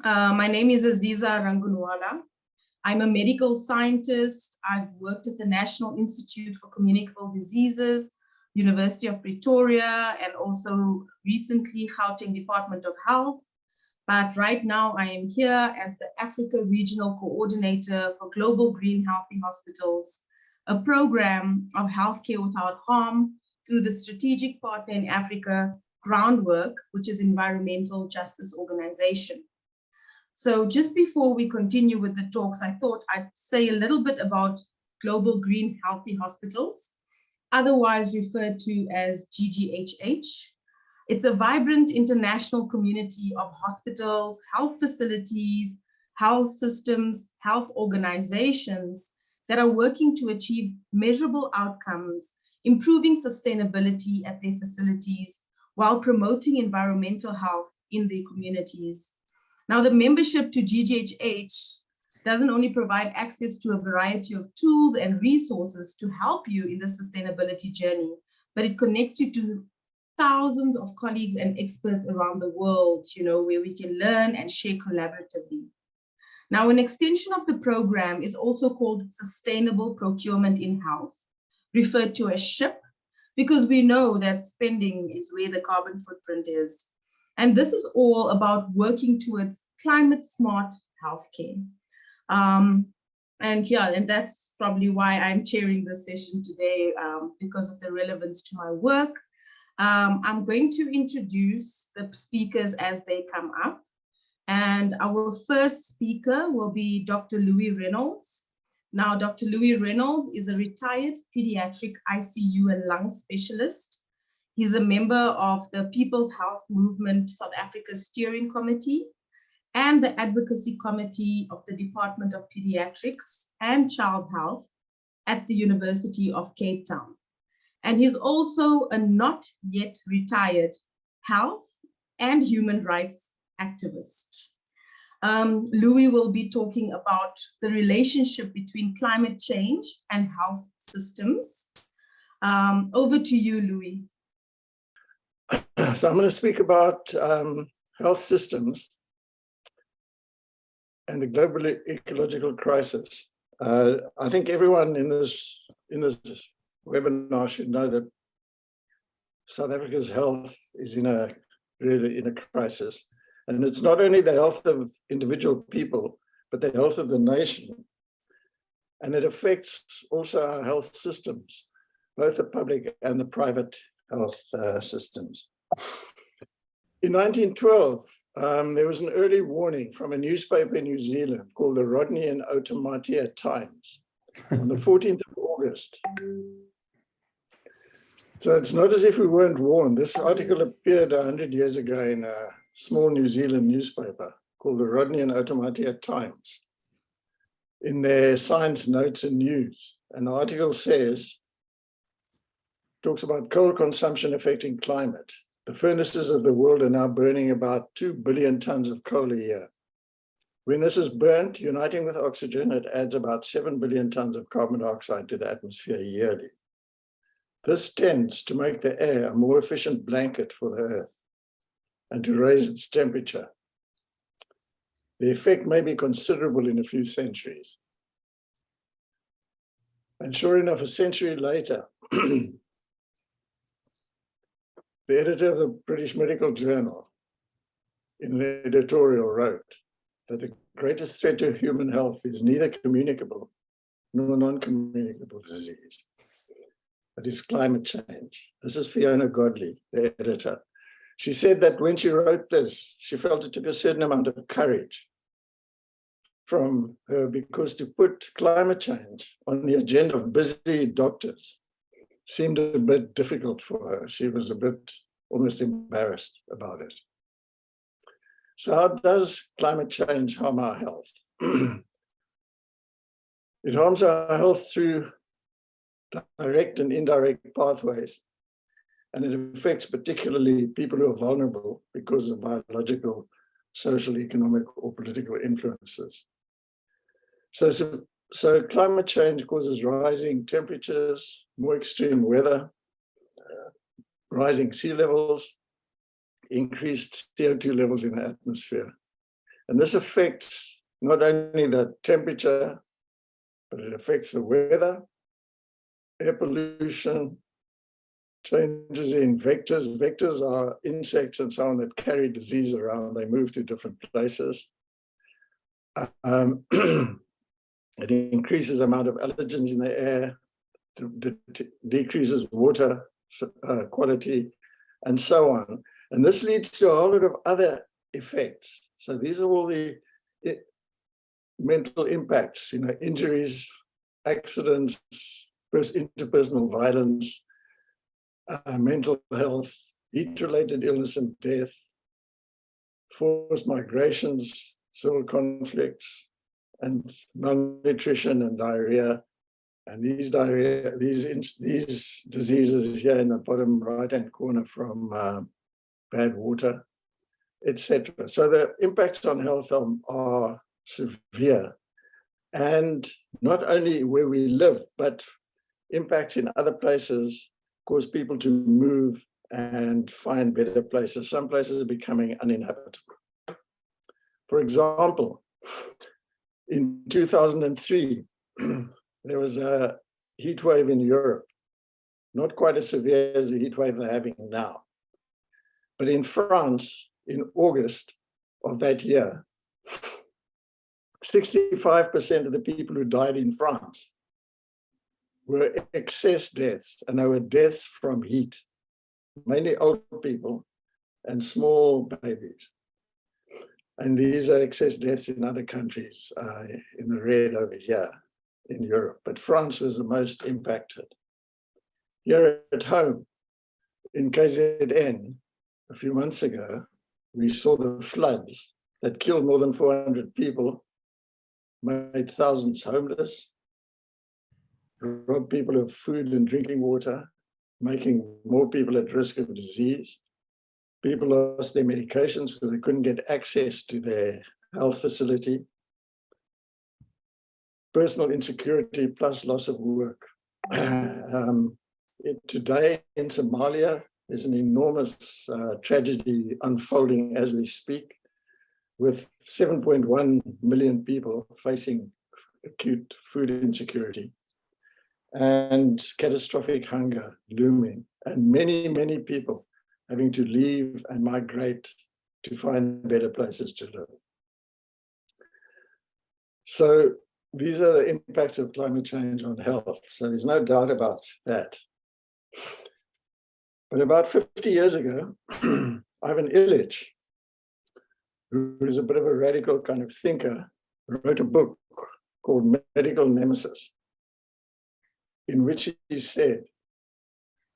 My name is Azeeza Rangunwala. I'm a medical scientist. I've worked at the National Institute for Communicable Diseases, University of Pretoria, and also recently Gauteng Department of Health. But right now I am here as the Africa Regional Coordinator for Global Green Healthy Hospitals, a program of healthcare without harm through the strategic partner in Africa, groundWork, which is environmental justice organization. So just before we continue with the talks, I thought I'd say a little bit about Global Green Healthy Hospitals, otherwise referred to as GGHH. It's a vibrant international community of hospitals, health facilities, health systems, health organizations that are working to achieve measurable outcomes, improving sustainability at their facilities, while promoting environmental health in their communities. Now, the membership to GGHH doesn't only provide access to a variety of tools and resources to help you in the sustainability journey, but it connects you to thousands of colleagues and experts around the world, where we can learn and share collaboratively. Now, an extension of the program is also called Sustainable Procurement in Health, referred to as SHIP, because we know that spending is where the carbon footprint is. And this is all about working towards climate smart healthcare. And that's probably why I'm chairing this session today, because of the relevance to my work. I'm going to introduce the speakers as they come up. And our first speaker will be Dr. Louis Reynolds. Now, Dr. Louis Reynolds is a retired pediatric ICU and lung specialist. He's a member of the People's Health Movement South Africa Steering Committee and the Advocacy Committee of the Department of Pediatrics and Child Health at the University of Cape Town. And he's also a not yet retired health and human rights activist. Louis will be talking about the relationship between climate change and health systems. Over to you, Louis. So I'm going to speak about health systems and the global ecological crisis. I think everyone in this webinar should know that South Africa's health is really in a crisis. And it's not only the health of individual people, but the health of the nation. And it affects also our health systems, both the public and the private health systems. In 1912, there was an early warning from a newspaper in New Zealand called the Rodney and Otamatia Times on the 14th of August. So it's not as if we weren't warned. This article appeared 100 years ago in a small New Zealand newspaper called the Rodney and Otamatia Times in their science notes and news. And the article talks about coal consumption affecting climate. The furnaces of the world are now burning about 2 billion tons of coal a year. When this is burnt, uniting with oxygen, it adds about 7 billion tons of carbon dioxide to the atmosphere yearly. This tends to make the air a more efficient blanket for the Earth and to raise its temperature. The effect may be considerable in a few centuries. And sure enough, a century later, the editor of the British Medical Journal in the editorial wrote that the greatest threat to human health is neither communicable nor non-communicable disease. It is climate change. This is Fiona Godley, the editor. She said that when she wrote this, she felt it took a certain amount of courage from her, because to put climate change on the agenda of busy doctors seemed a bit difficult for her. She was a bit almost embarrassed about it. So how does climate change harm our health? It harms our health through direct and indirect pathways, and it affects particularly people who are vulnerable because of biological, social, economic, or political influences. So climate change causes rising temperatures, more extreme weather, rising sea levels, increased CO2 levels in the atmosphere. And this affects not only the temperature, but it affects the weather, air pollution, changes in vectors. Vectors are insects and so on that carry disease around. They move to different places. It increases the amount of allergens in the air, decreases water quality, and so on. And this leads to a whole lot of other effects. So these are all the mental impacts, injuries, accidents, interpersonal violence, mental health, heat-related illness and death, forced migrations, civil conflicts, and malnutrition and diarrhea. And these diseases here in the bottom right-hand corner from bad water, etc. So the impacts on health are severe, and not only where we live, but impacts in other places cause people to move and find better places. Some places are becoming uninhabitable. For example, in 2003, there was a heat wave in Europe, not quite as severe as the heat wave they're having now. But in France, in August of that year, 65% of the people who died in France were excess deaths, and they were deaths from heat, mainly old people and small babies. And these are excess deaths in other countries, in the red over here in Europe, but France was the most impacted. Here at home, in KZN, a few months ago, we saw the floods that killed more than 400 people, made thousands homeless, robbed people of food and drinking water, making more people at risk of disease. People lost their medications because they couldn't get access to their health facility. Personal insecurity plus loss of work. Today in Somalia, there's an enormous tragedy unfolding as we speak, with 7.1 million people facing acute food insecurity and catastrophic hunger looming, and many, many people having to leave and migrate to find better places to live. So these are the impacts of climate change on health. So there's no doubt about that. But about 50 years ago, Ivan Illich, who is a bit of a radical kind of thinker, wrote a book called Medical Nemesis, in which he said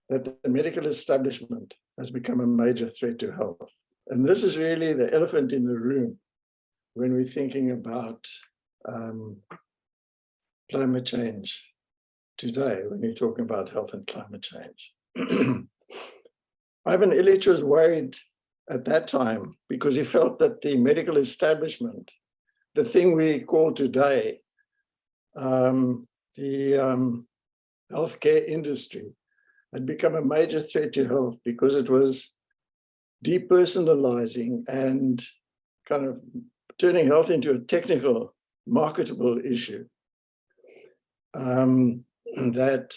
that the medical establishment has become a major threat to health. And this is really the elephant in the room when we're thinking about climate change today, when you're talking about health and climate change. Ivan Illich was worried at that time because he felt that the medical establishment, the thing we call today the healthcare industry, had become a major threat to health because it was depersonalizing and kind of turning health into a technical, marketable issue. That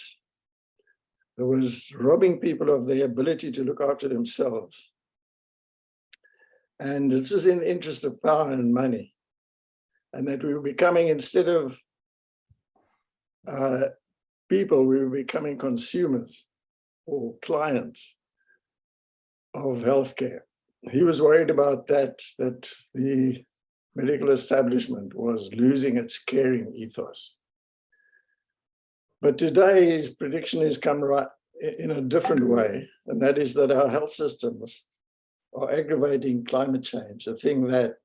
there was robbing people of their ability to look after themselves. And this was in the interest of power and money. And that we were becoming, instead of people, we were becoming consumers or clients of healthcare. He was worried about that the medical establishment was losing its caring ethos. But today, his prediction has come right in a different way, and that is that our health systems are aggravating climate change, a thing that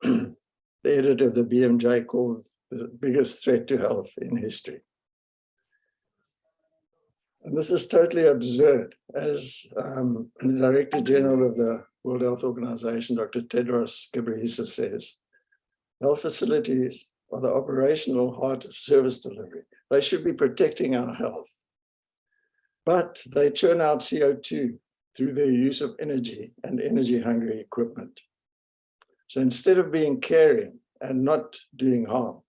the editor of the BMJ called the biggest threat to health in history. And this is totally absurd. As the Director General of the World Health Organization, Dr. Tedros Ghebreyesus, says, health facilities are the operational heart of service delivery. They should be protecting our health. But they churn out CO2 through their use of energy and energy-hungry equipment. So instead of being caring and not doing harm,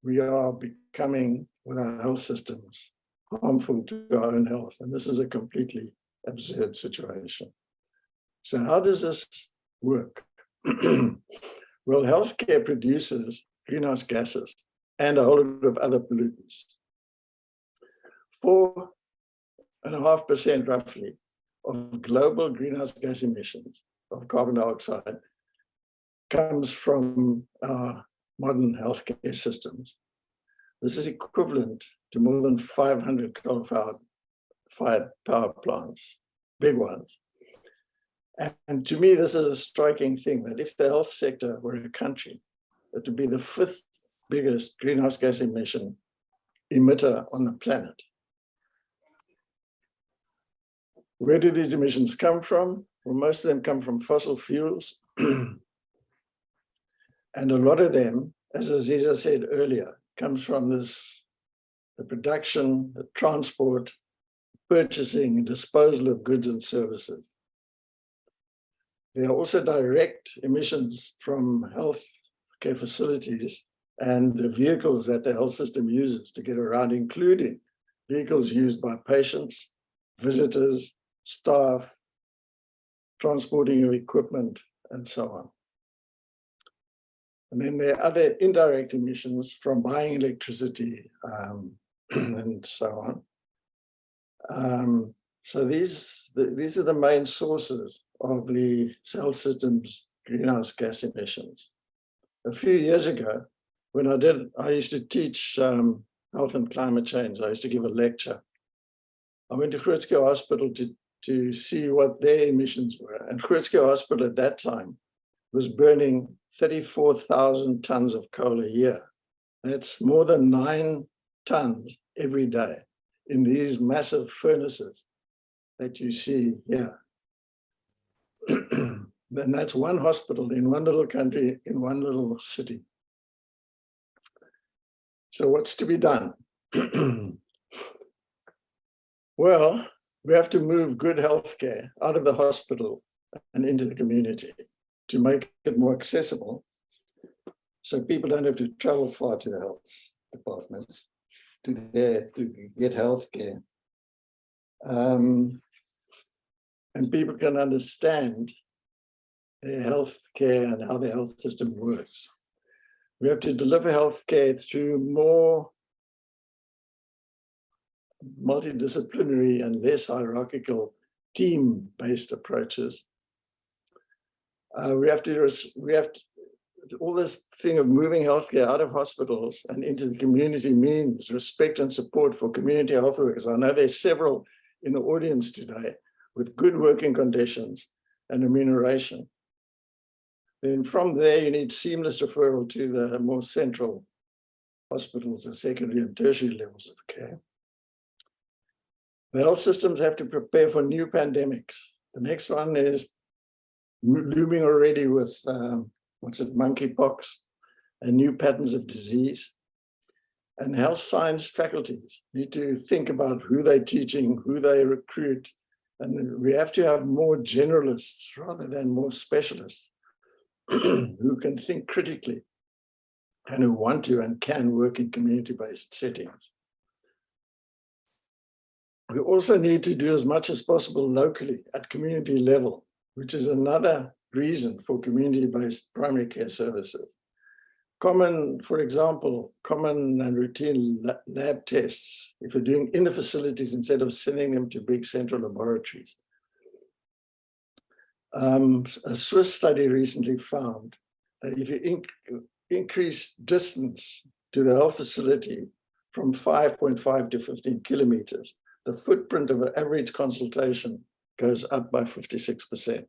we are becoming, with our health systems, harmful to our own health. And this is a completely absurd situation. So how does this work? Well, healthcare produces greenhouse gases and a whole lot of other pollutants. 4.5% roughly of global greenhouse gas emissions of carbon dioxide comes from our modern healthcare systems. This is equivalent to more than 500 coal-fired power plants, big ones. And to me, this is a striking thing, that if the health sector were a country, it would be the 5th biggest greenhouse gas emission emitter on the planet. Where do these emissions come from? Well, most of them come from fossil fuels. And a lot of them, as Azeeza said earlier, comes from the production, the transport, purchasing, and disposal of goods and services. There are also direct emissions from healthcare facilities and the vehicles that the health system uses to get around, including vehicles used by patients, visitors, staff, transporting of equipment, and so on. And then there are other indirect emissions from buying electricity and so on. So these are the main sources of the health system's greenhouse gas emissions. A few years ago, when I used to teach health and climate change. I used to give a lecture. I went to Groote Hospital to see what their emissions were. And Groote Hospital at that time was burning 34,000 tons of coal a year. That's more than 9 tons every day in these massive furnaces that you see here. And that's one hospital in one little country, in one little city. So what's to be done? Well, we have to move good healthcare out of the hospital and into the community to make it more accessible, so people don't have to travel far to the health department to get healthcare. And people can understand their healthcare and how the health system works. We have to deliver healthcare through more multidisciplinary and less hierarchical team-based approaches. We have to all this thing of moving healthcare out of hospitals and into the community means respect and support for community health workers. I know there's several in the audience today with good working conditions and remuneration. Then from there, you need seamless referral to the more central hospitals, the secondary and tertiary levels of care. The health systems have to prepare for new pandemics. The next one is looming already with, monkeypox and new patterns of disease. And health science faculties need to think about who they're teaching, who they recruit. And we have to have more generalists rather than more specialists who can think critically and who want to and can work in community-based settings. We also need to do as much as possible locally at community level, which is another reason for community-based primary care services. For example, common and routine lab tests, if you're doing in the facilities instead of sending them to big central laboratories. A Swiss study recently found that if you increase distance to the health facility from 5.5 to 15 kilometers, the footprint of an average consultation goes up by 56%.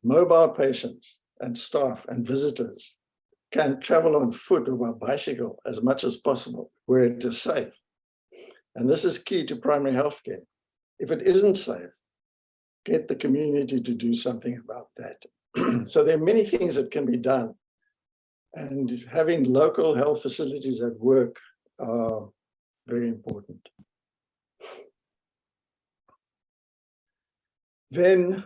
Mobile patients and staff and visitors can travel on foot or by bicycle as much as possible where it is safe. And this is key to primary healthcare. If it isn't safe, get the community to do something about that. So there are many things that can be done. And having local health facilities at work are very important. Then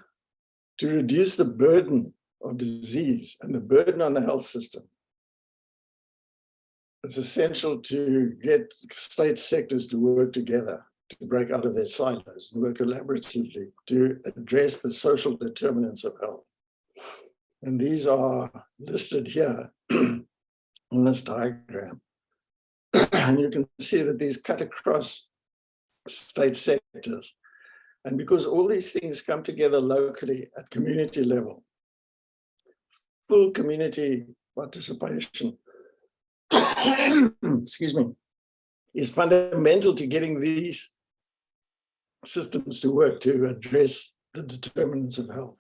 to reduce the burden of disease and the burden on the health system, it's essential to get state sectors to work together, to break out of their silos and work collaboratively to address the social determinants of health. And these are listed here in this diagram. And you can see that these cut across state sectors. And because all these things come together locally at community level, full community participation, excuse me, is fundamental to getting these systems to work to address the determinants of health.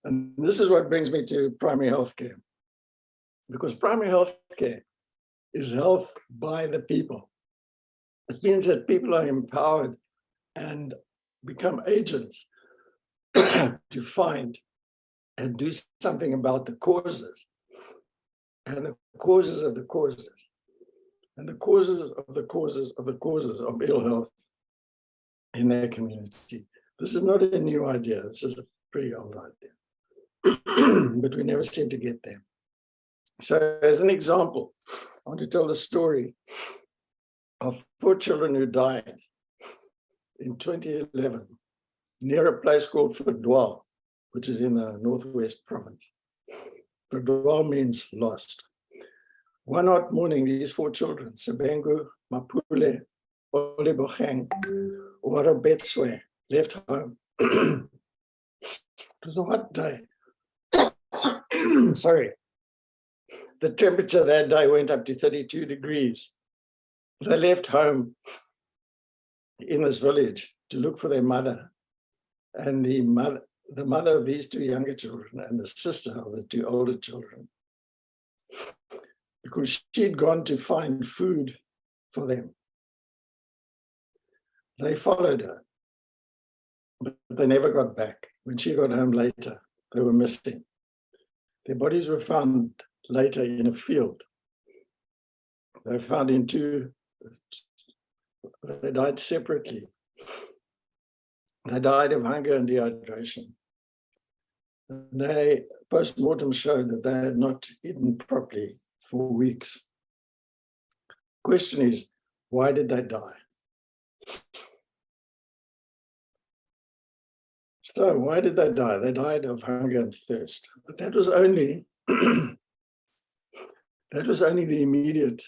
And this is what brings me to primary health care, because primary health care is health by the people. It means that people are empowered and become agents to find and do something about the causes, and the causes of the causes, and the causes of the causes of the causes of ill health in their community. This is not a new idea. This is a pretty old idea, but we never seem to get there. So as an example, I want to tell the story of 4 children who died in 2011 near a place called Verdwaal, which is in the Northwest Province. Verdwaal means lost. One hot morning, these 4 children, Sebengu, Mapule, Olebogang, Warabetswe, left home. It was a hot day. Sorry. The temperature that day went up to 32 degrees. They left home in this village to look for their mother. And the mother of these 2 younger children and the sister of the 2 older children, because she'd gone to find food for them. They followed her, but they never got back. When she got home later, they were missing. Their bodies were found later in a field. They were found in 2, they died separately. They died of hunger and dehydration. They, post-mortem showed that they had not eaten properly for weeks. Question is, why did they die? So why did they die? They died of hunger and thirst. But that was only the immediate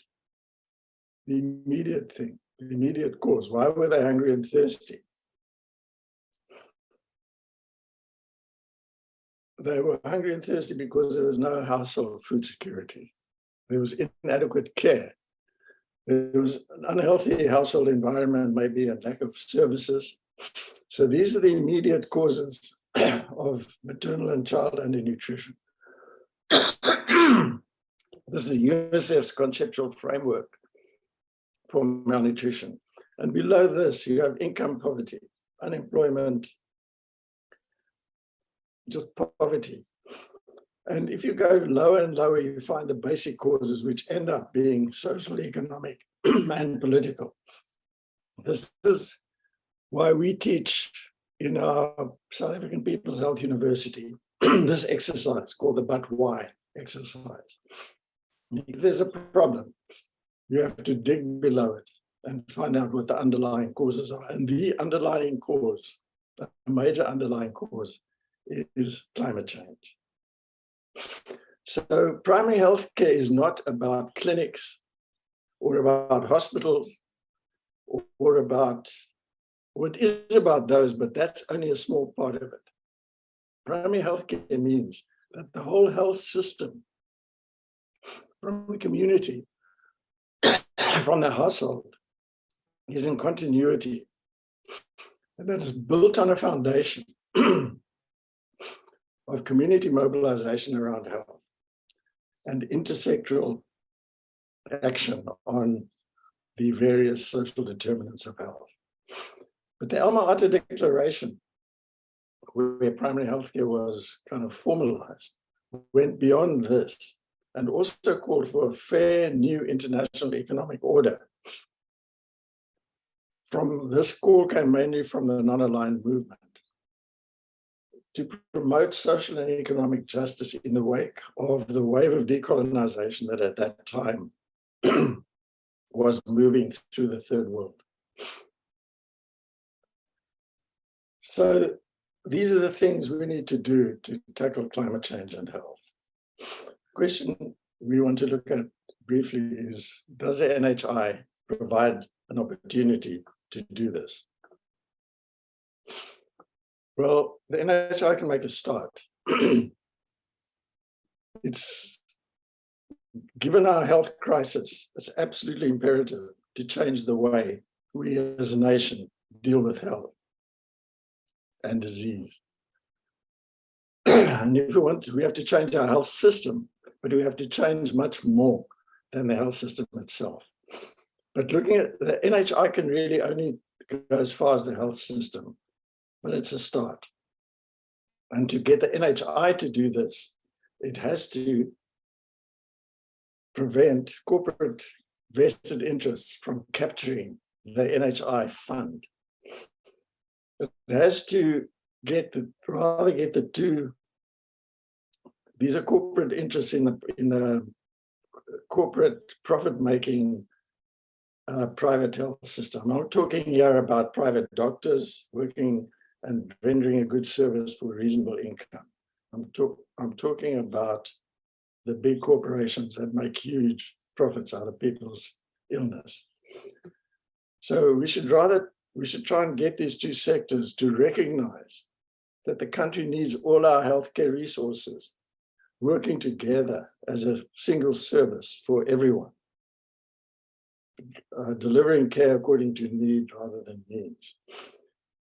thing, the immediate cause. Why were they hungry and thirsty? They were hungry and thirsty because there was no household food security. There was inadequate care. There was an unhealthy household environment, maybe a lack of services. So these are the immediate causes of maternal and child undernutrition. This is UNICEF's conceptual framework for malnutrition. And below this, you have income poverty, unemployment, just poverty. And if you go lower and lower, you find the basic causes, which end up being social, economic, and political. This is why we teach in our South African People's Health University this exercise called the but why exercise. If there's a problem, you have to dig below it and find out what the underlying causes are. And the underlying cause, a major underlying cause, is climate change. So primary health care is not about clinics or about hospitals or about, well, it is about those, but that's only a small part of it. Primary health care means that the whole health system, from the community, from the household, is in continuity. And that is built on a foundation of community mobilization around health and intersectoral action on the various social determinants of health. But the Alma Ata Declaration, where primary healthcare was kind of formalized, went beyond this and also called for a fair new international economic order this call came mainly from the non-aligned movement to promote social and economic justice in the wake of the wave of decolonization that at that time was moving through the third world. So these are the things we need to do to tackle climate change and health. The question we want to look at briefly is, does the NHI provide an opportunity to do this? Well, the NHI can make a start. It's given our health crisis, it's absolutely imperative to change the way we as a nation deal with health and disease. And if we want to, we have to change our health system, but we have to change much more than the health system itself. But looking at the NHI can really only go as far as the health system, but it's a start. And to get the NHI to do this, it has to prevent corporate vested interests from capturing the NHI fund. It has to get the two. These are corporate interests in the corporate profit-making private health system. I'm not talking here about private doctors working and rendering a good service for reasonable income. I'm talking about the big corporations that make huge profits out of people's illness. So we should try and get these two sectors to recognize that the country needs all our healthcare resources working together as a single service for everyone, delivering care according to need rather than means.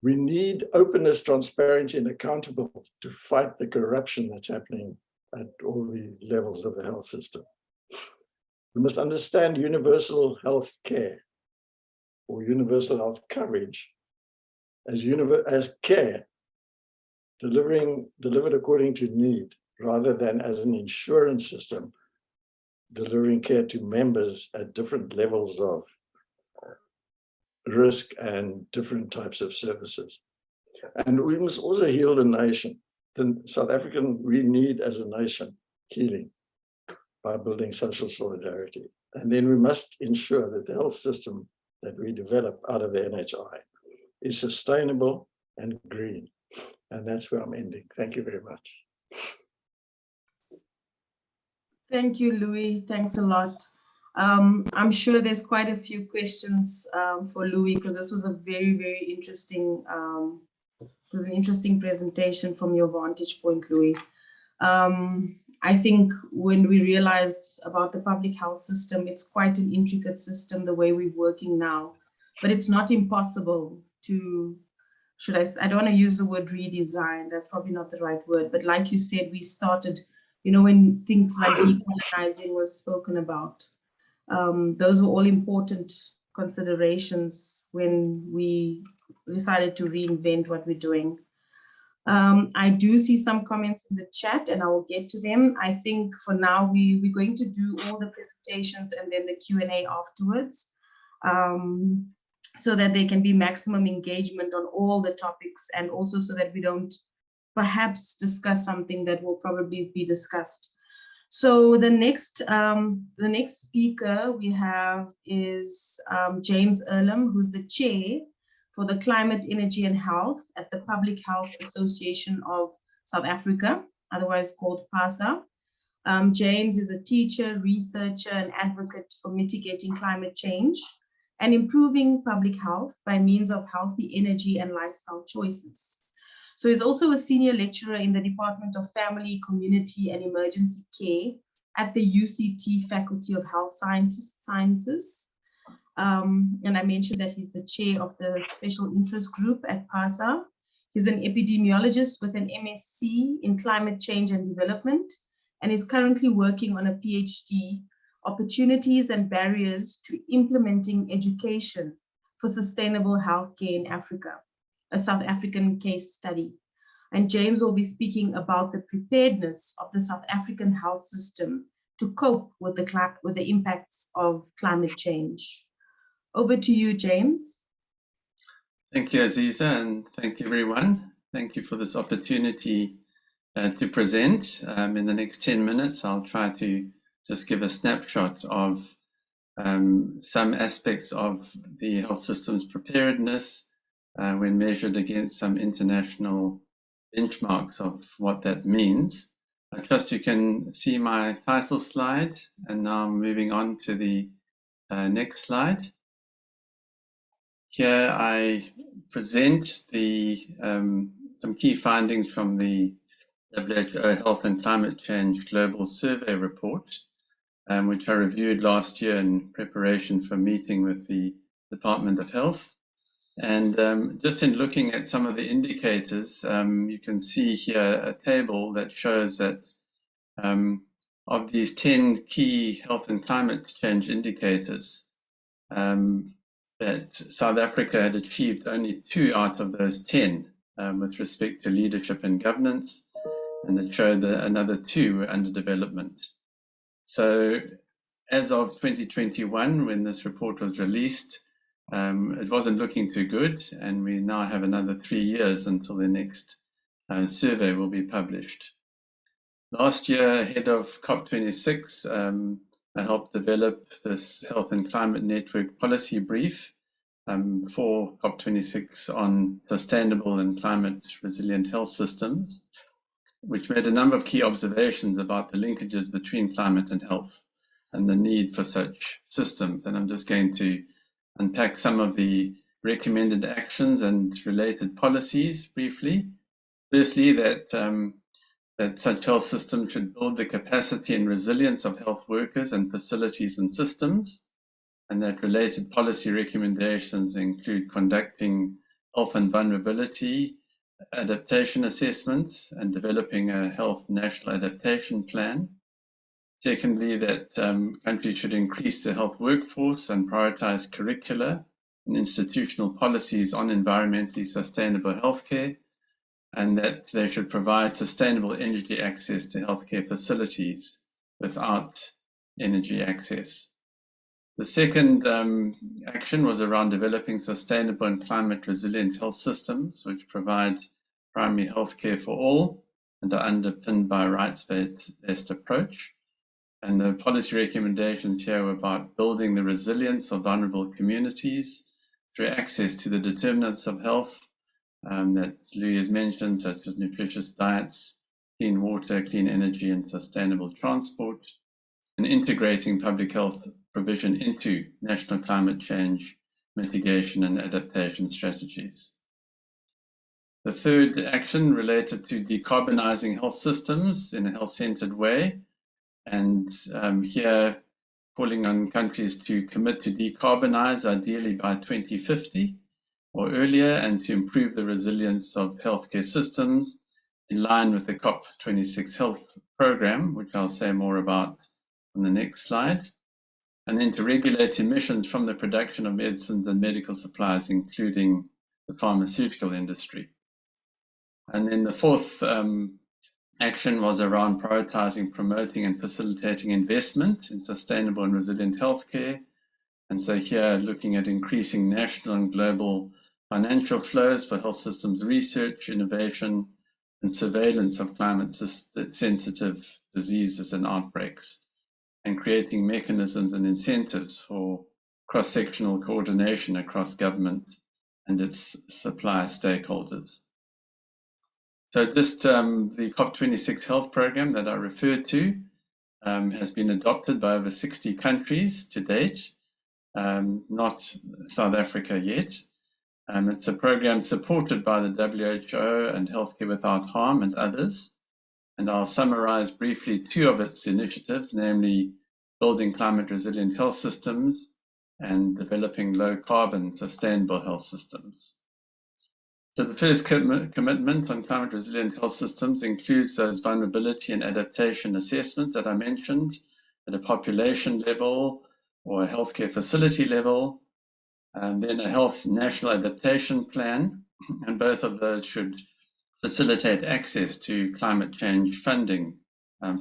We need openness, transparency, and accountability to fight the corruption that's happening at all the levels of the health system. We must understand universal health care or universal health coverage as care delivered according to need, rather than as an insurance system delivering care to members at different levels of risk and different types of services. And we must also heal the nation. The South African, we need as a nation healing by building social solidarity. And then we must ensure that the health system that we develop out of the NHI is sustainable and green. And that's where I'm ending. Thank you very much. Thank you, Louis. Thanks a lot. I'm sure there's quite a few questions for Louis, because this was a very, very interesting, an interesting presentation from your vantage point, Louis. I think when we realized about the public health system, it's quite an intricate system the way we're working now, but it's not impossible to, I don't want to use the word redesign, that's probably not the right word, but like you said, we started, you know, when things like decolonizing was spoken about, those were all important considerations when we decided to reinvent what we're doing. I do see some comments in the chat and I will get to them. I think for now, we're going to do all the presentations and then the Q&A afterwards, so that there can be maximum engagement on all the topics, and also so that we don't perhaps discuss something that will probably be discussed. So the next speaker we have is James Irlam, who's the chair for the Climate, Energy and Health at the Public Health Association of South Africa, otherwise called PHASA. James is a teacher, researcher, and advocate for mitigating climate change and improving public health by means of healthy energy and lifestyle choices. So he's also a senior lecturer in the Department of Family, Community and Emergency Care at the UCT Faculty of Health Sciences. And I mentioned that he's the chair of the Special Interest Group at PHASA. He's an epidemiologist with an MSc in Climate Change and Development, and is currently working on a PhD, Opportunities and Barriers to Implementing Education for Sustainable Healthcare in Africa, a South African case study. And James will be speaking about the preparedness of the South African health system to cope with the impacts of climate change. Over to you, James. Thank you, Azeeza, and thank you, everyone. Thank you for this opportunity to present. In the next 10 minutes, I'll try to just give a snapshot of some aspects of the health system's preparedness when measured against some international benchmarks of what that means. I trust you can see my title slide, and now I'm moving on to the next slide. Here I present some key findings from the WHO Health and Climate Change Global Survey Report, which I reviewed last year in preparation for a meeting with the Department of Health. And just in looking at some of the indicators, you can see here a table that shows that of these 10 key health and climate change indicators, that South Africa had achieved only 2 out of those 10 with respect to leadership and governance, and that showed that another 2 were under development. So as of 2021, when this report was released, it wasn't looking too good, and we now have another 3 years until the next survey will be published. Last year, ahead of COP26, I helped develop this Health and Climate Network policy brief for COP26 on sustainable and climate resilient health systems, which made a number of key observations about the linkages between climate and health and the need for such systems. And I'm just going to unpack some of the recommended actions and related policies briefly. Firstly, that such health systems should build the capacity and resilience of health workers and facilities and systems, and that related policy recommendations include conducting health and vulnerability adaptation assessments and developing a health national adaptation plan. Secondly, that countries should increase their health workforce and prioritize curricula and institutional policies on environmentally sustainable healthcare, and that they should provide sustainable energy access to healthcare facilities without energy access. The second action was around developing sustainable and climate resilient health systems, which provide primary healthcare for all and are underpinned by a rights-based approach. And the policy recommendations here were about building the resilience of vulnerable communities through access to the determinants of health that Louis has mentioned, such as nutritious diets, clean water, clean energy, and sustainable transport, and integrating public health provision into national climate change mitigation and adaptation strategies. The third action related to decarbonizing health systems in a health-centered way, and here calling on countries to commit to decarbonize ideally by 2050 or earlier, and to improve the resilience of healthcare systems in line with the COP26 health program, which I'll say more about on the next slide, and then to regulate emissions from the production of medicines and medical supplies, including the pharmaceutical industry. And then the fourth action was around prioritizing, promoting, and facilitating investment in sustainable and resilient healthcare. And so here, looking at increasing national and global financial flows for health systems research, innovation, and surveillance of climate-sensitive diseases and outbreaks, and creating mechanisms and incentives for cross-sectional coordination across government and its supply stakeholders. So just the COP26 health program that I referred to has been adopted by over 60 countries to date, not South Africa yet. It's a program supported by the WHO and Healthcare Without Harm and others. And I'll summarize briefly 2 of its initiatives, namely building climate resilient health systems and developing low carbon sustainable health systems. So the first commitment on climate resilient health systems includes those vulnerability and adaptation assessments that I mentioned at a population level or a healthcare facility level, and then a health national adaptation plan, and both of those should facilitate access to climate change funding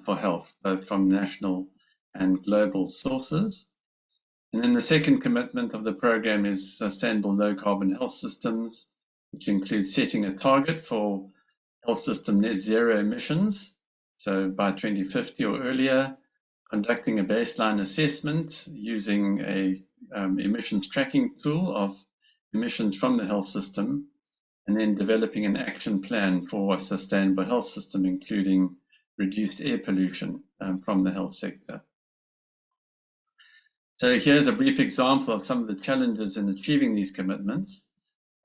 for health, both from national and global sources. And then the second commitment of the program is sustainable low carbon health systems, which includes setting a target for health system net zero emissions. So by 2050 or earlier, conducting a baseline assessment using a emissions tracking tool of emissions from the health system, and then developing an action plan for a sustainable health system, including reduced air pollution from the health sector. So here's a brief example of some of the challenges in achieving these commitments.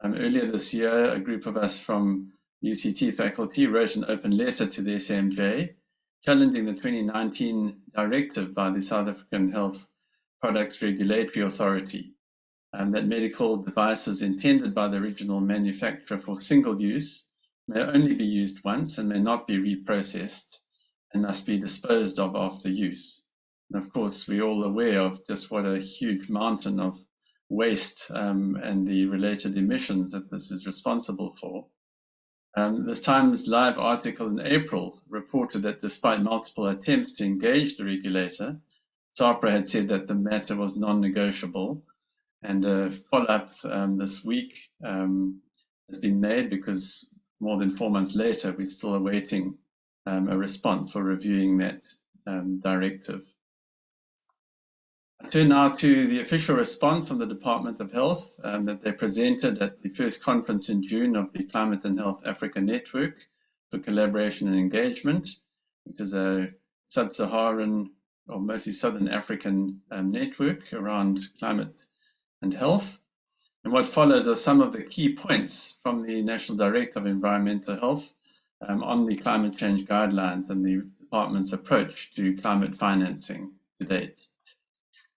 Earlier this year, a group of us from UCT faculty wrote an open letter to the SAMJ challenging the 2019 directive by the South African Health Products Regulatory Authority that medical devices intended by the original manufacturer for single use may only be used once and may not be reprocessed and must be disposed of after use. And of course, we're all aware of just what a huge mountain of waste and the related emissions that this is responsible for. This Times Live article in April reported that despite multiple attempts to engage the regulator, SAHPRA had said that the matter was non-negotiable, and a follow-up this week has been made because more than 4 months later, we're still awaiting a response for reviewing that directive. I turn now to the official response from the Department of Health that they presented at the first conference in June of the Climate and Health Africa Network for Collaboration and Engagement, which is a sub-Saharan or mostly Southern African network around climate and health. And what follows are some of the key points from the National Director of Environmental Health on the climate change guidelines and the department's approach to climate financing to date.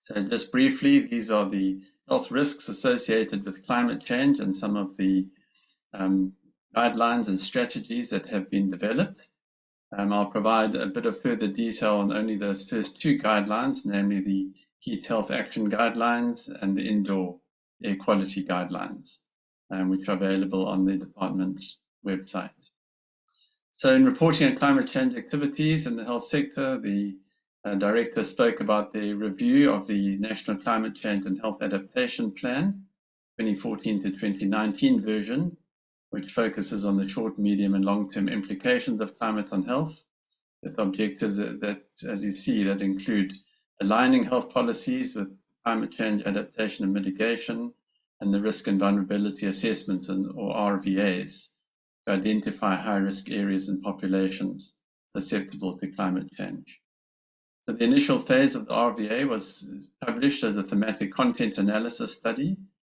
So just briefly, these are the health risks associated with climate change and some of the guidelines and strategies that have been developed. I'll provide a bit of further detail on only those first two guidelines, namely the Heat Health Action Guidelines and the Indoor Air Quality Guidelines, which are available on the department's website. So in reporting on climate change activities in the health sector, the Director spoke about the review of the National Climate Change and Health Adaptation Plan, 2014 to 2019 version, which focuses on the short, medium and long-term implications of climate on health, with objectives that, as you see, that include aligning health policies with climate change adaptation and mitigation, and the risk and vulnerability assessments, or RVAs, to identify high-risk areas and populations susceptible to climate change. So the initial phase of the RVA was published as a thematic content analysis study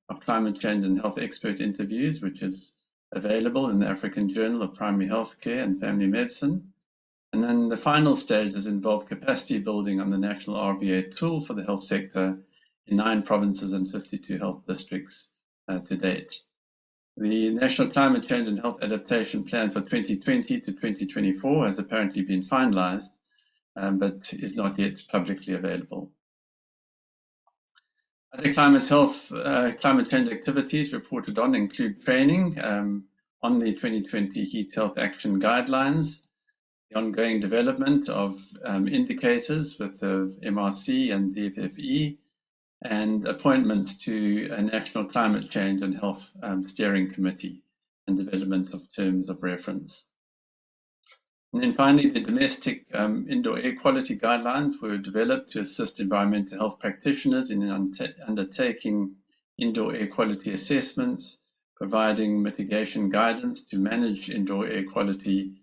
of climate change and health expert interviews, which is available in the African Journal of Primary Healthcare and Family Medicine. And then the final stages involve capacity building on the national RVA tool for the health sector in 9 provinces and 52 health districts to date. The National Climate Change and Health Adaptation Plan for 2020 to 2024 has apparently been finalized, but is not yet publicly available. Other climate change activities reported on include training on the 2020 Heat Health Action Guidelines, the ongoing development of indicators with the MRC and DFFE, and appointments to a National Climate Change and Health Steering Committee and development of terms of reference. And then finally, the domestic indoor air quality guidelines were developed to assist environmental health practitioners in undertaking indoor air quality assessments, providing mitigation guidance to manage indoor air quality,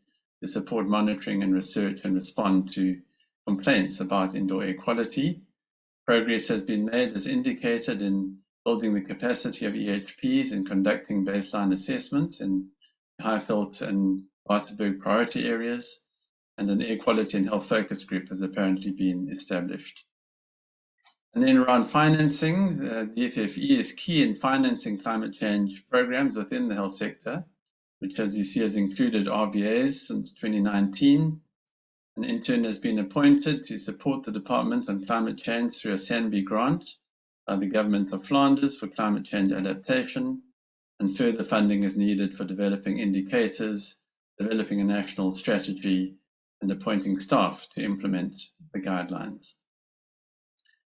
to support monitoring and research and respond to complaints about indoor air quality. Progress has been made as indicated in building the capacity of EHPs and conducting baseline assessments in Highveld and Waterberg priority areas, and an air quality and health focus group has apparently been established. And then around financing, the DFFE is key in financing climate change programs within the health sector, which, as you see, has included RVAs since 2019. An intern has been appointed to support the department on climate change through a SANBI grant by the Government of Flanders for climate change adaptation, and further funding is needed for developing indicators, developing a national strategy, and appointing staff to implement the guidelines.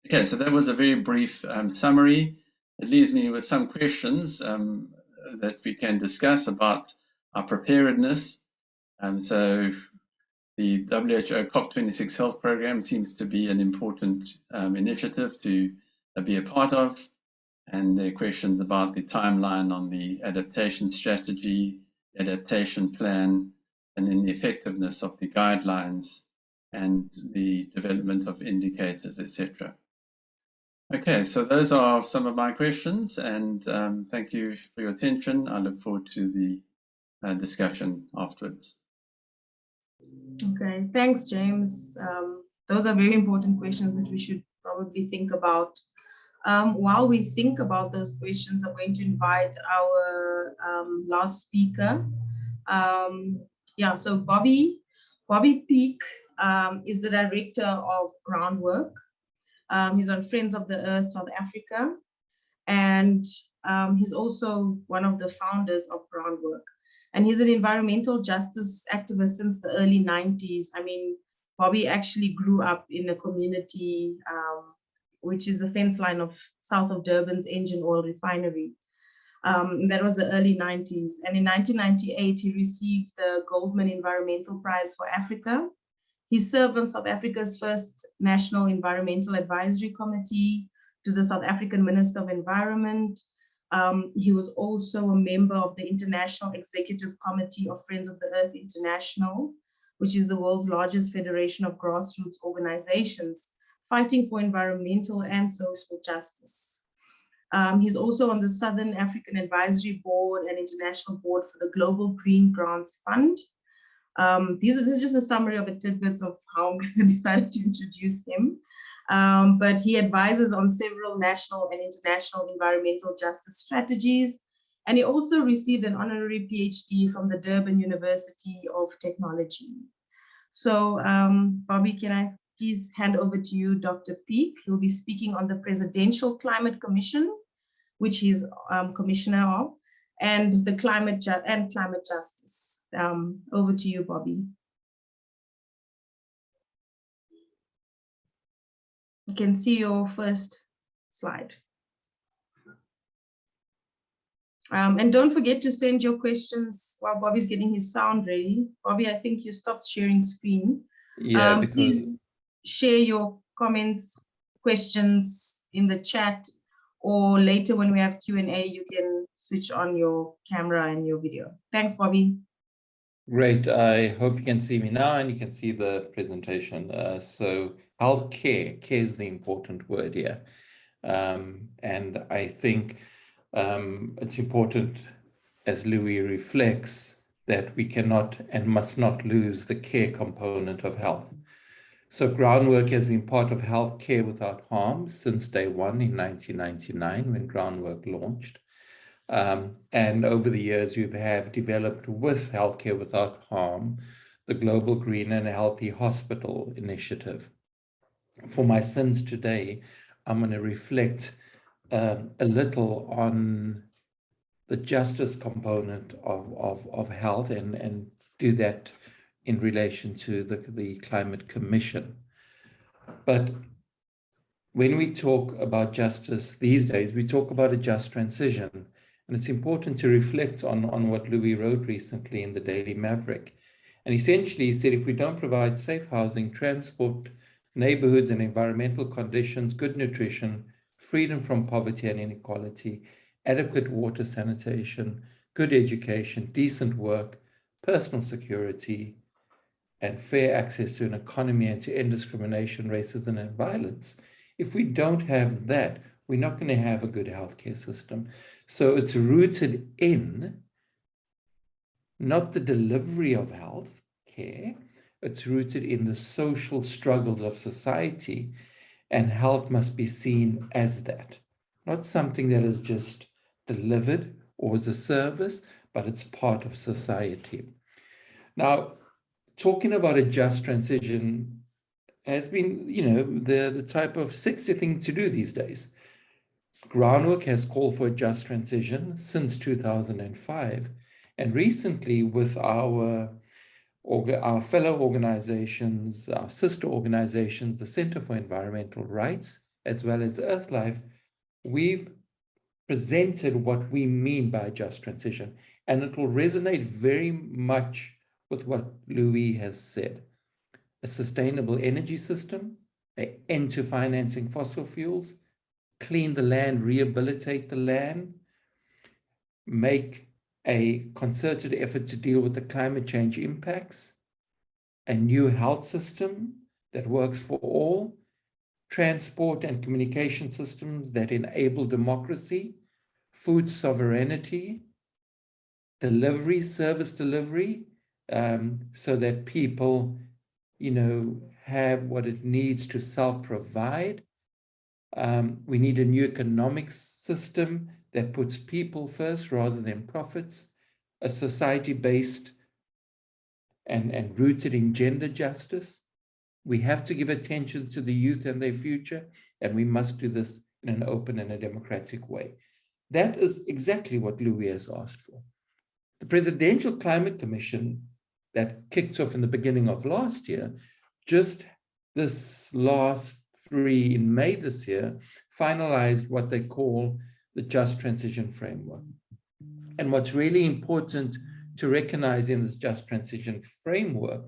Okay, so that was a very brief summary. It leaves me with some questions that we can discuss about our preparedness. So the WHO COP26 Health Program seems to be an important initiative to be a part of. And there are questions about the timeline on the adaptation strategy, adaptation plan, and then the effectiveness of the guidelines and the development of indicators, etc. Okay, so those are some of my questions, and thank you for your attention. I look forward to the discussion afterwards. Okay, thanks, James. Those are very important questions that we should probably think about. While we think about those questions, I'm going to invite our last speaker. So Bobby Peak is the director of groundWork. He's on Friends of the Earth South Africa, and he's also one of the founders of groundWork. And he's an environmental justice activist since the early 90s. I mean, Bobby actually grew up in a community which is the fence line of south of Durban's engine oil refinery. That was the early 90s. And in 1998, he received the Goldman Environmental Prize for Africa. He served on South Africa's first National Environmental Advisory Committee to the South African Minister of Environment. He was also a member of the International Executive Committee of Friends of the Earth International, which is the world's largest federation of grassroots organizations fighting for environmental and social justice. He's also on the Southern African Advisory Board and International Board for the Global Green Grants Fund. This is just a summary of the tidbits of how I decided to introduce him. But he advises on several national and international environmental justice strategies. And he also received an honorary PhD from the Durban University of Technology. So Bobby, can I please hand over to you, Dr. Peak? He'll be speaking on the Presidential Climate Commission, which he's commissioner of, and the climate justice. Over to you, Bobby. You can see your first slide. And don't forget to send your questions while Bobby's getting his sound ready. Bobby, I think you stopped sharing screen. Yeah, please share your comments, questions in the chat, or later when we have Q&A, you can switch on your camera and your video. Thanks, Bobby. Great. I hope you can see me now and you can see the presentation. So healthcare, care is the important word here. And I think it's important, as Louis reflects, that we cannot and must not lose the care component of health. So groundwork has been part of healthcare without harm since day one in 1999 when groundwork launched. And over the years, we have developed with Healthcare Without Harm, the Global Green and Healthy Hospital Initiative. For my sins today, I'm going to reflect a little on the justice component of health and do that in relation to the Climate Commission. But when we talk about justice these days, we talk about a just transition. And it's important to reflect on what Louis wrote recently in the Daily Maverick. And essentially he said, if we don't provide safe housing, transport, neighborhoods and environmental conditions, good nutrition, freedom from poverty and inequality, adequate water sanitation, good education, decent work, personal security, and fair access to an economy and to end discrimination, racism, and violence. If we don't have that, we're not going to have a good healthcare system. So it's rooted in not the delivery of health care, it's rooted in the social struggles of society, and health must be seen as that. Not something that is just delivered or as a service, but it's part of society. Now, talking about a just transition has been, the type of sexy thing to do these days. Groundwork has called for a just transition since 2005. And recently with our fellow organizations, our sister organizations, the Center for Environmental Rights as well as Earthlife, we've presented what we mean by just transition, and it will resonate very much with what Louis has said. A sustainable energy system, an end to financing fossil fuels, clean the land, rehabilitate the land, make a concerted effort to deal with the climate change impacts, a new health system that works for all, transport and communication systems that enable democracy, food sovereignty, delivery, service delivery, so that people, have what it needs to self-provide. We need a new economic system that puts people first rather than profits, a society based and rooted in gender justice. We have to give attention to the youth and their future, and we must do this in an open and a democratic way. That is exactly what Louis has asked for. The Presidential Climate Commission that kicked off in the beginning of last year, just this last in May this year, finalized what they call the Just Transition Framework. And what's really important to recognize in this Just Transition Framework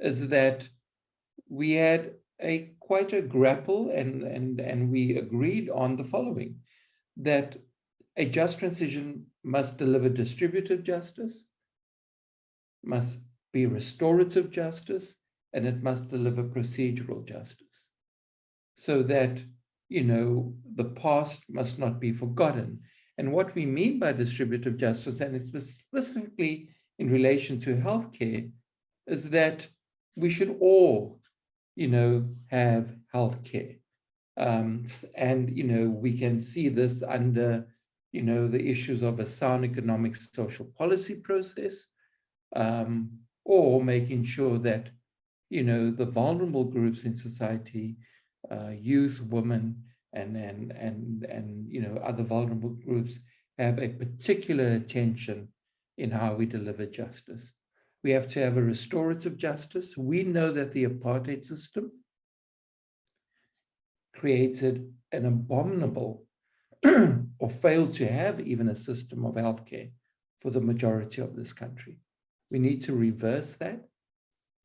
is that we had quite a grapple, and we agreed on the following: that a just transition must deliver distributive justice, must be restorative justice, and it must deliver procedural justice, so that, the past must not be forgotten. And what we mean by distributive justice, and specifically in relation to healthcare, is that we should all, have healthcare. And, we can see this under, the issues of a sound economic social policy process, or making sure that, the vulnerable groups in society, youth, women, and other vulnerable groups have a particular attention in how we deliver justice. We have to have a restorative justice. We know that the apartheid system created an abominable or failed to have even a system of healthcare for the majority of this country. We need to reverse that,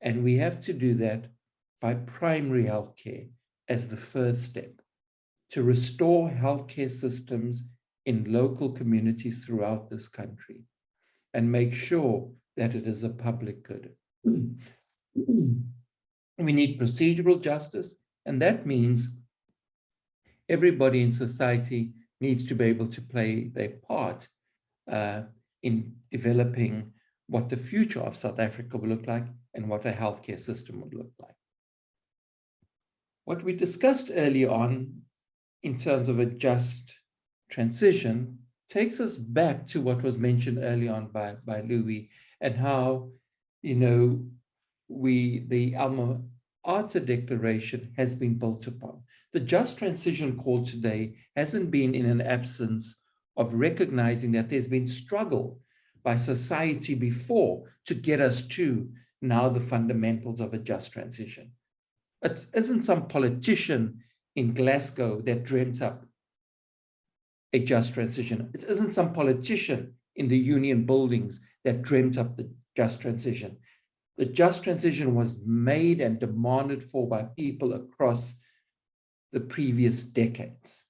and we have to do that by primary healthcare as the first step, to restore healthcare systems in local communities throughout this country and make sure that it is a public good. We need procedural justice, and that means everybody in society needs to be able to play their part in developing what the future of South Africa will look like and what a healthcare system would look like. What we discussed early on in terms of a just transition takes us back to what was mentioned early on by Louis, and how, the Alma Ata Declaration has been built upon. The just transition call today hasn't been in an absence of recognizing that there's been struggle by society before to get us to now the fundamentals of a just transition. It isn't some politician in Glasgow that dreamt up a just transition. It isn't some politician in the union buildings that dreamt up the just transition. The just transition was made and demanded for by people across the previous decades.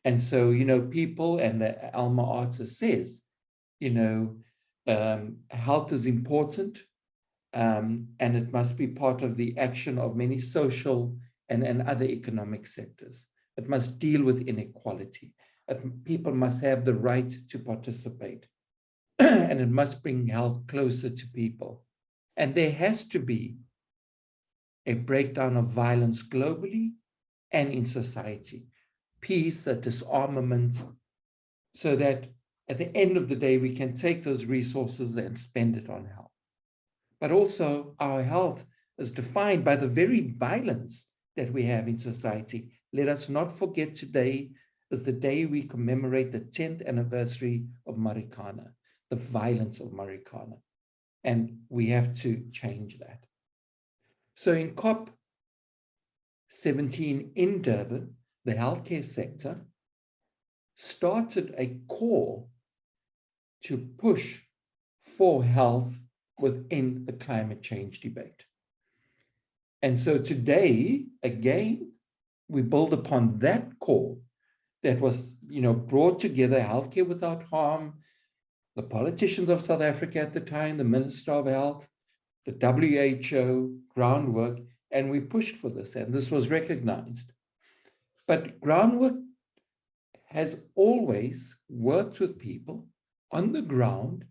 And so, people, and the Alma Ata says, health is important, and it must be part of the action of many social and other economic sectors. It must deal with inequality. People must have the right to participate, and it must bring health closer to people. And there has to be a breakdown of violence globally and in society, peace, disarmament, so that at the end of the day, we can take those resources and spend it on health. But also, our health is defined by the very violence that we have in society. Let us not forget today is the day we commemorate the 10th anniversary of Marikana, the violence of Marikana. And we have to change that. So in COP 17 in Durban, the healthcare sector started a call to push for health within the climate change debate. And so today, again, we build upon that call that was, brought together, Healthcare Without Harm, the politicians of South Africa at the time, the Minister of Health, the WHO, groundwork, and we pushed for this, and this was recognized. But groundwork has always worked with people on the ground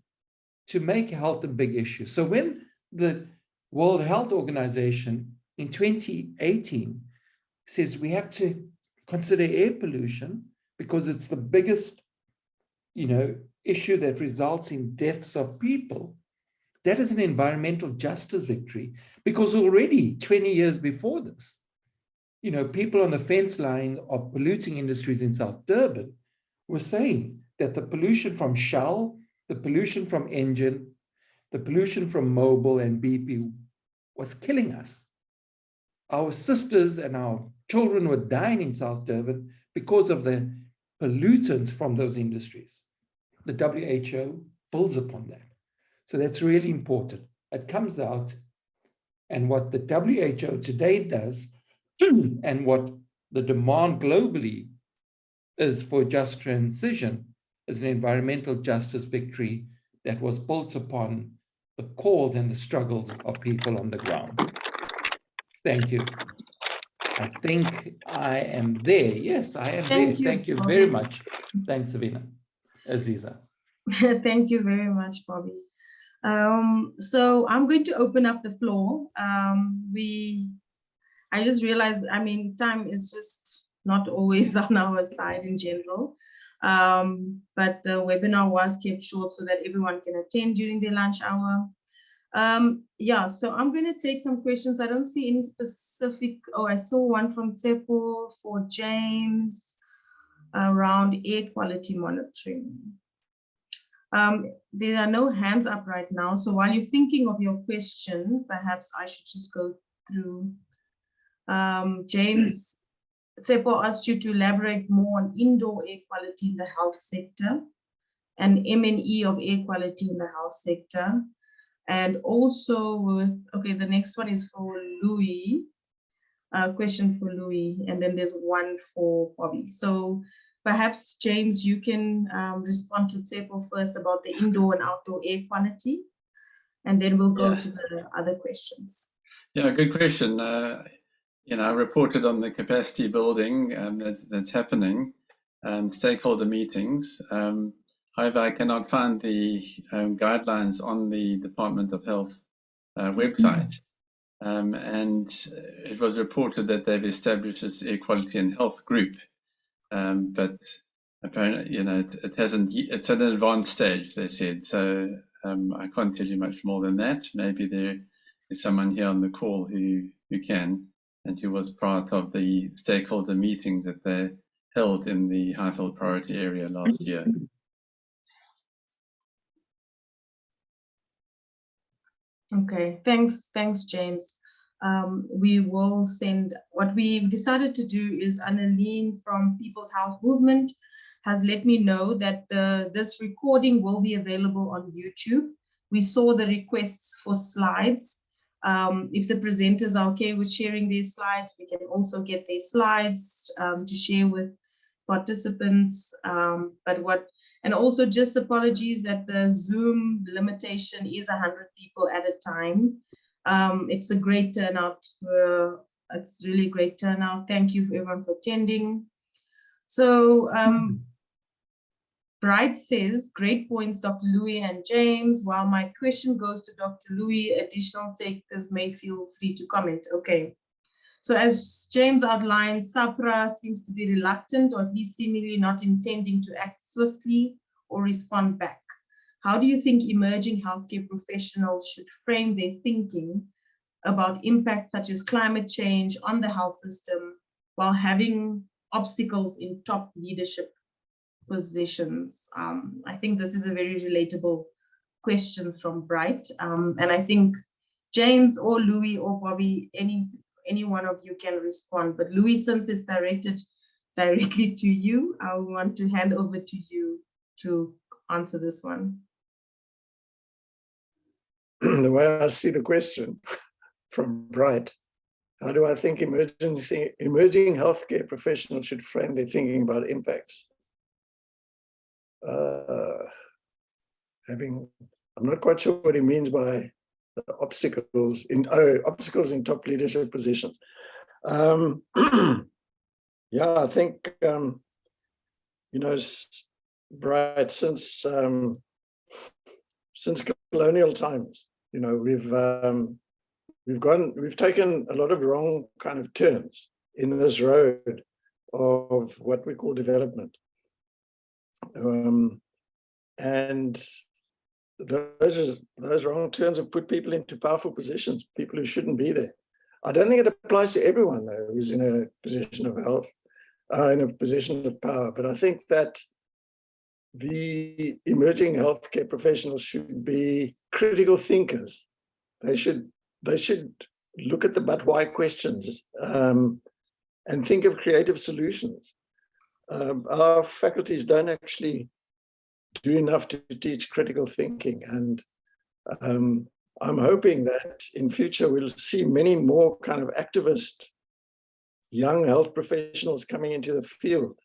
to make health a big issue. So when the World Health Organization in 2018 says we have to consider air pollution because it's the biggest, issue that results in deaths of people, that is an environmental justice victory, because already 20 years before this, people on the fence line of polluting industries in South Durban were saying that the pollution from Shell, the pollution from Engine, the pollution from Mobil and BP was killing us. Our sisters and our children were dying in South Durban because of the pollutants from those industries. The WHO builds upon that. So that's really important. It comes out, and what the WHO today does, and what the demand globally is for just transition, is an environmental justice victory that was built upon the cause and the struggles of people on the ground. Thank you. I think I am there. Yes, I am there. Thank you very much. Thanks, Azeeza. Thank you very much, Bobby. So I'm going to open up the floor. I just realized, time is just not always on our side in general. But the webinar was kept short so that everyone can attend during their lunch hour. So I'm going to take some questions. I don't see any specific. Oh, I saw one from Tsepo for James around air quality monitoring. There are no hands up right now. So while you're thinking of your question, perhaps I should just go through. James, Tsepo asked you to elaborate more on indoor air quality in the health sector and M&E of air quality in the health sector. And also the next one is for Louis, question for Louis, and then there's one for Bobby. So perhaps, James, you can respond to Tsepo first about the indoor and outdoor air quality, and then we'll go to the other questions. Yeah, good question. I reported on the capacity building that's happening and stakeholder meetings. However, I cannot find the guidelines on the Department of Health website. And it was reported that they've established its air quality and health group. But apparently, it hasn't. It's at an advanced stage, they said. So I can't tell you much more than that. Maybe there is someone here on the call who can, and who was part of the stakeholder meetings that they held in the Highveld priority area last year. Okay, thanks, James. We will send, what we've decided to do is Annalene from People's Health Movement has let me know that this recording will be available on YouTube. We saw the requests for slides. If the presenters are okay with sharing their slides, we can also get their slides to share with participants. And also just apologies that the Zoom limitation is 100 people at a time. It's a great turnout. It's really great turnout. Thank you everyone for attending. So Bright says, great points, Dr. Louis and James. While my question goes to Dr. Louis, additional takers may feel free to comment. Okay. So as James outlined, SAPRA seems to be reluctant, or at least seemingly not intending to act swiftly or respond back. How do you think emerging healthcare professionals should frame their thinking about impacts such as climate change on the health system while having obstacles in top leadership positions? I think this is a very relatable questions from Bright. And I think James or Louis or Bobby, any one of you can respond. But Louis, since it's directed directly to you, I want to hand over to you to answer this one. The way I see the question from Bright, how do I think emerging healthcare professionals should frame their thinking about impacts? I'm not quite sure what he means by the obstacles in top leadership positions. Yeah, I think Bright, since colonial times, we've taken a lot of wrong kind of turns in this road of what we call development. And those wrong turns have put people into powerful positions, people who shouldn't be there. I don't think it applies to everyone, though, who's in a position of health, in a position of power. But I think that the emerging healthcare professionals should be critical thinkers. They should look at the but why questions and think of creative solutions. Our faculties don't actually do enough to teach critical thinking, and I'm hoping that in future we'll see many more kind of activist young health professionals coming into the field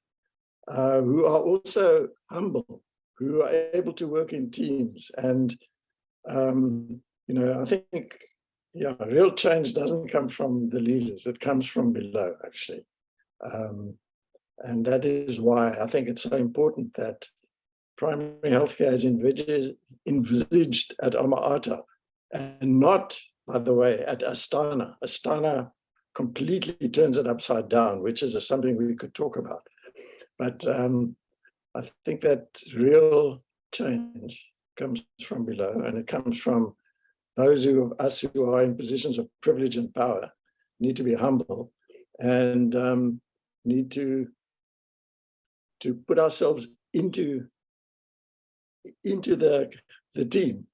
who are also humble, who are able to work in teams. And I think real change doesn't come from the leaders, it comes from below, actually. And that is why I think it's so important that primary healthcare is envisaged at Alma-Ata, and not, by the way, at Astana. Astana completely turns it upside down, which is something we could talk about. But I think that real change comes from below, and it comes from those of us who are in positions of privilege and power, need to be humble and need to put ourselves into the team,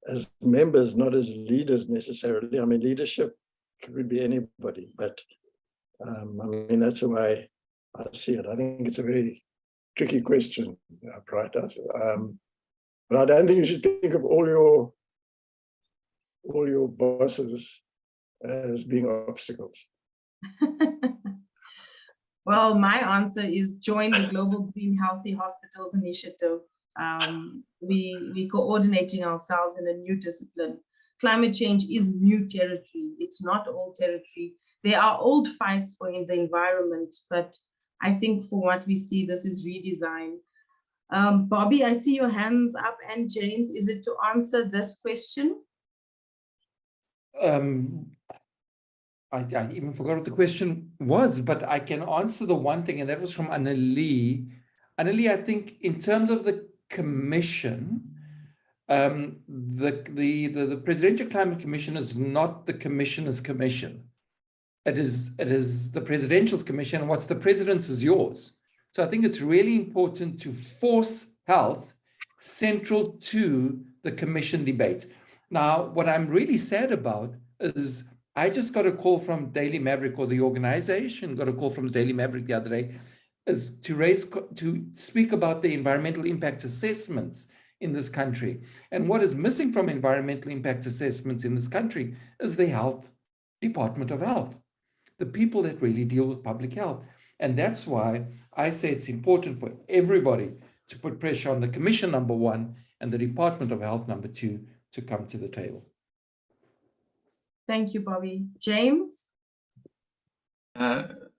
as members, not as leaders necessarily. I mean, leadership could be anybody, but that's the way I see it. I think it's a very tricky question, Bright. But I don't think you should think of all your bosses as being obstacles. Well, my answer is join the Global Green Healthy Hospitals Initiative. We're coordinating ourselves in a new discipline. Climate change is new territory. It's not old territory. There are old fights for the environment, but I think for what we see, this is redesign. Bobby, I see your hands up, and James, is it to answer this question? I even forgot what the question was, but I can answer the one thing, and that was from Annalie. Annalie, I think in terms of the commission, the Presidential Climate Commission is not the commissioner's commission. It is the presidential's commission, and what's the president's is yours. So I think it's really important to force health central to the commission debate. Now, what I'm really sad about is I just got a call from Daily Maverick, or the organization got a call from the Daily Maverick the other day, is to speak about the environmental impact assessments in this country. And what is missing from environmental impact assessments in this country is the health Department of Health, the people that really deal with public health. And that's why I say it's important for everybody to put pressure on the commission, number one, and the Department of Health, number two, to come to the table. Thank you, Bobby. James?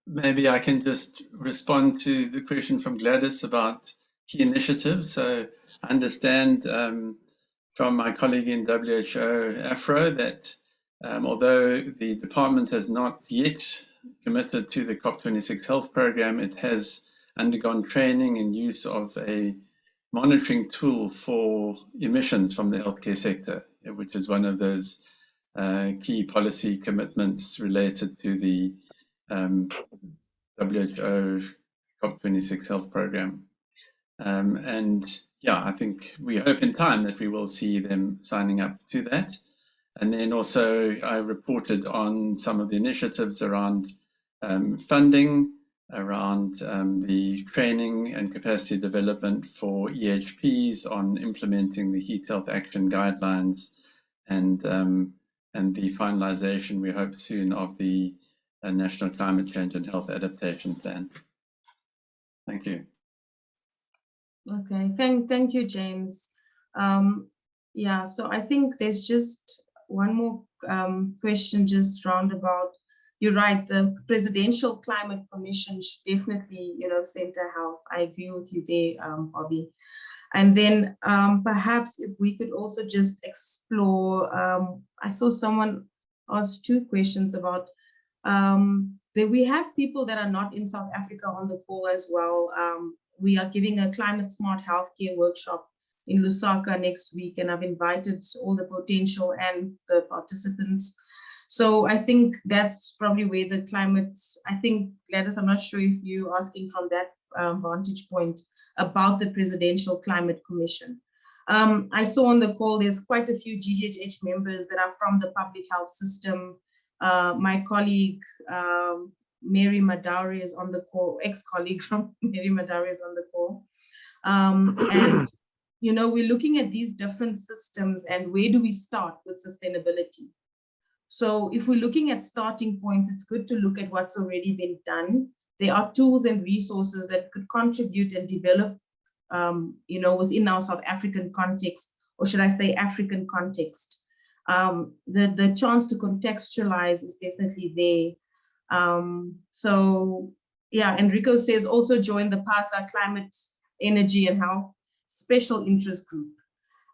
Maybe I can just respond to the question from Gladys about key initiatives. So I understand from my colleague in WHO Afro that although the department has not yet committed to the COP26 health program, it has undergone training and use of a monitoring tool for emissions from the healthcare sector, which is one of those key policy commitments related to the WHO COP26 health program. And yeah, I think we hope in time that we will see them signing up to that. And then also I reported on some of the initiatives around funding, around the training and capacity development for EHPs on implementing the Heat Health Action Guidelines, and the finalization, we hope soon, of the National Climate Change and Health Adaptation Plan. Thank you. Okay, thank you, James. Yeah, so I think there's just one more question just roundabout. You're right, the Presidential Climate Commission should definitely, center health. I agree with you there, Bobby. And then perhaps if we could also just explore, I saw someone ask two questions about, that we have people that are not in South Africa on the call as well. We are giving a climate smart healthcare workshop in Lusaka next week, and I've invited all the potential and the participants. So I think that's probably where the climate, I think, Gladys, I'm not sure if you're asking from that vantage point about the Presidential Climate Commission. I saw on the call, there's quite a few GGHH members that are from the public health system. My colleague, Mary Madauri is on the call, ex-colleague from Mary Madauri is on the call. And, we're looking at these different systems and where do we start with sustainability? So if we're looking at starting points, it's good to look at what's already been done. There are tools and resources that could contribute and develop, within our South African context, or should I say African context. The chance to contextualize is definitely there. So yeah, Enrico says also join the PHASA Climate, Energy and Health Special Interest Group.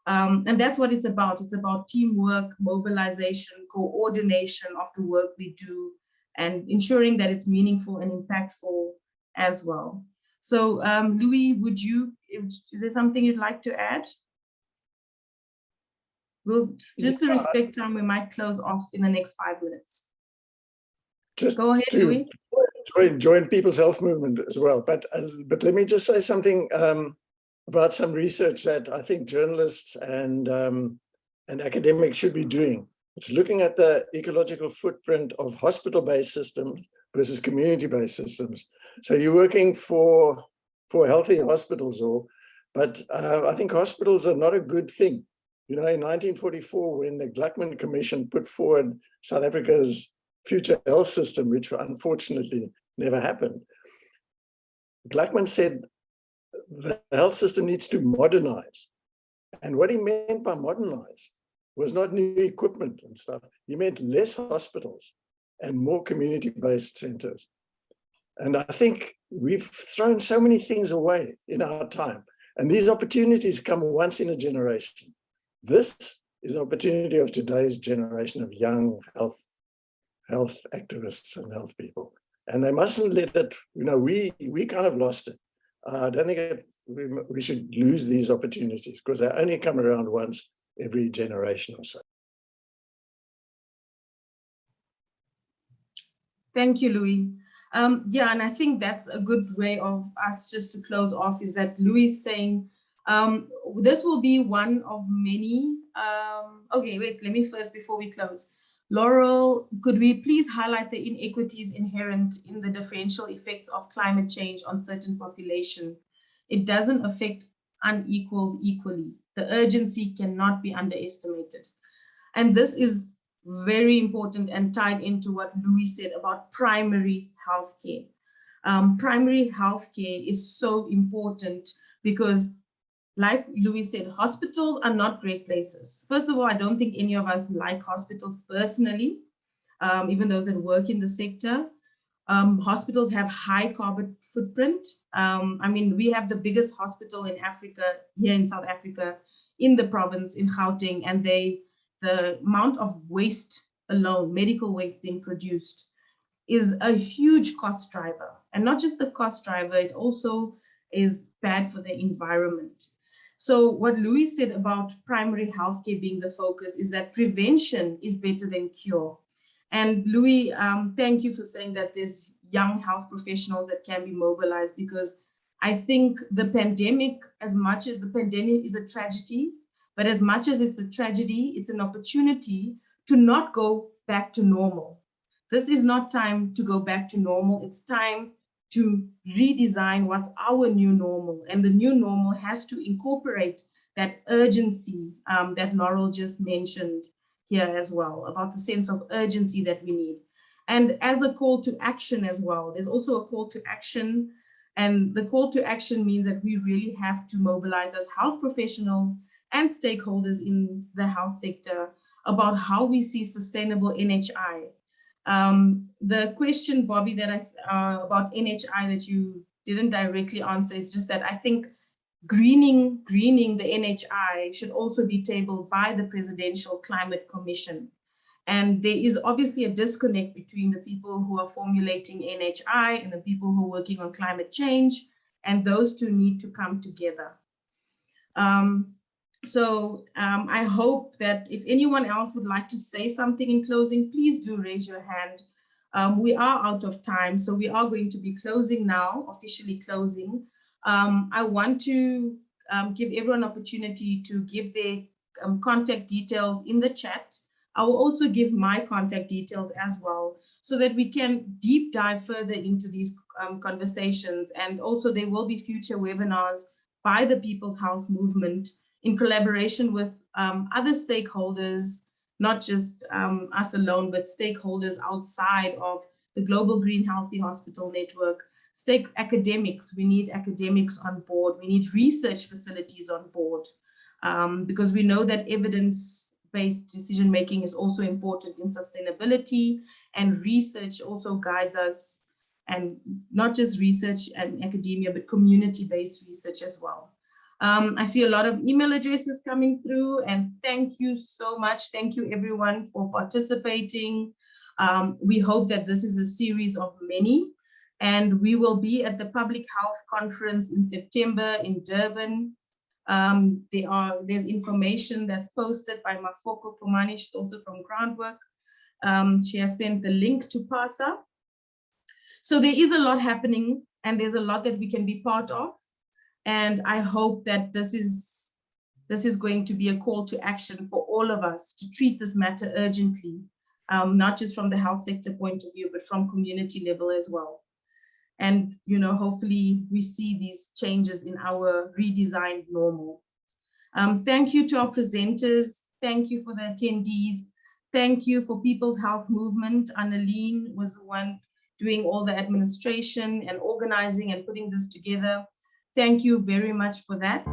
And that's what it's about. It's about teamwork, mobilization, coordination of the work we do, and ensuring that it's meaningful and impactful as well. So Louis, is there something you'd like to add? We'll, just to respect time, we might close off in the next 5 minutes. Just go ahead, Louis. Join People's Health Movement as well. But let me just say something about some research that I think journalists and academics should be doing. It's looking at the ecological footprint of hospital-based systems versus community-based systems. So you're working for healthy hospitals, but I think hospitals are not a good thing. In 1944, when the Gluckman Commission put forward South Africa's future health system, which unfortunately never happened, Gluckman said the health system needs to modernize. And what he meant by modernize was not new equipment and stuff. He meant less hospitals and more community-based centers. And I think we've thrown so many things away in our time. And these opportunities come once in a generation. This is the opportunity of today's generation of young health activists and health people. And they mustn't let it, we kind of lost it. I don't think we should lose these opportunities because they only come around once every generation or so. Thank you, Louis. Yeah, and I think that's a good way of us just to close off, is that Louis is saying, this will be one of many. Okay, wait, let me first, before we close. Laurel, could we please highlight the inequities inherent in the differential effects of climate change on certain population? It doesn't affect unequals equally. The urgency cannot be underestimated. And this is very important and tied into what Louis said about primary healthcare. Primary healthcare is so important because, like Louis said, hospitals are not great places. First of all, I don't think any of us like hospitals personally, even those that work in the sector. Hospitals have high carbon footprint. I mean, we have the biggest hospital in Africa, here in South Africa, in the province, in Gauteng, and the amount of waste alone, medical waste being produced, is a huge cost driver. And not just the cost driver, it also is bad for the environment. So what Louis said about primary healthcare being the focus is that prevention is better than cure. And Louis, thank you for saying that there's young health professionals that can be mobilized, because I think the pandemic, as much as the pandemic is a tragedy, but as much as it's a tragedy, it's an opportunity to not go back to normal. This is not time to go back to normal. It's time to redesign what's our new normal. And the new normal has to incorporate that urgency that Laurel just mentioned here as well, about the sense of urgency that we need. And as a call to action as well, there's also a call to action. And the call to action means that we really have to mobilize as health professionals and stakeholders in the health sector about how we see sustainable NHI. The question, Bobby, that about NHI that you didn't directly answer is just that I think greening the NHI should also be tabled by the Presidential Climate Commission. And there is obviously a disconnect between the people who are formulating NHI and the people who are working on climate change, and those two need to come together. I hope that if anyone else would like to say something in closing, please do raise your hand. We are out of time, so we are going to be closing now, officially closing. I want to give everyone an opportunity to give their contact details in the chat. I will also give my contact details as well, so that we can deep dive further into these conversations. And also there will be future webinars by the People's Health Movement in collaboration with other stakeholders, not just us alone, but stakeholders outside of the Global Green Healthy Hospital Network, academics. We need academics on board. We need research facilities on board, because we know that evidence-based decision-making is also important in sustainability, and research also guides us, and not just research and academia, but community-based research as well. I see a lot of email addresses coming through, and thank you so much. Thank you everyone for participating. We hope that this is a series of many, and we will be at the Public Health Conference in September in Durban. There's information that's posted by Mafoko Pomani, she's also from groundWork. She has sent the link to PHASA. So there is a lot happening, and there's a lot that we can be part of. And I hope that this is going to be a call to action for all of us to treat this matter urgently, not just from the health sector point of view, but from community level as well. And, you know, hopefully we see these changes in our redesigned normal. Thank you to our presenters. Thank you for the attendees. Thank you for People's Health Movement. Annalene was the one doing all the administration and organizing and putting this together. Thank you very much for that.